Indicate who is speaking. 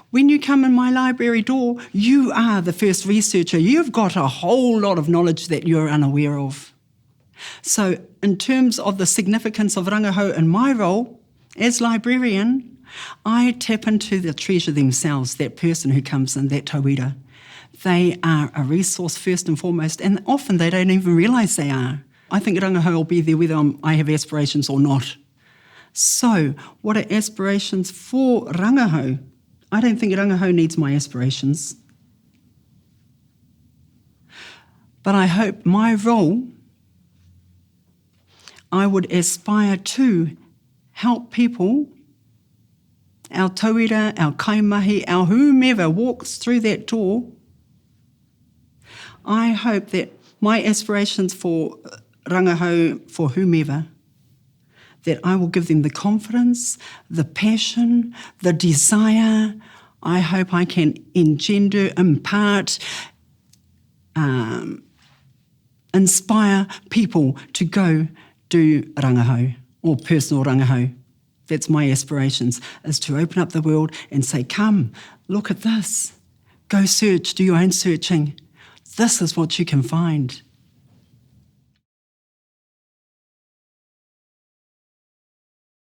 Speaker 1: When you come in my library door, you are the first researcher. You've got a whole lot of knowledge that you're unaware of. So in terms of the significance of Rangahau in my role as librarian, I tap into the treasure themselves, that person who comes in, that tauira. They are a resource first and foremost, and often they don't even realise they are. I think Rangahau will be there whether I have aspirations or not. So, what are aspirations for Rangahau? I don't think Rangahau needs my aspirations. But I hope my role, I would aspire to help people, our tauira, our kaimahi, our whomever walks through that door. I hope that my aspirations for Rangahau, for whomever, that I will give them the confidence, the passion, the desire. I hope I can engender, impart, inspire people to go do Rangahau or personal Rangahau. That's my aspirations, is to open up the world and say, come, look at this. Go search, do your own searching. This is what you can find.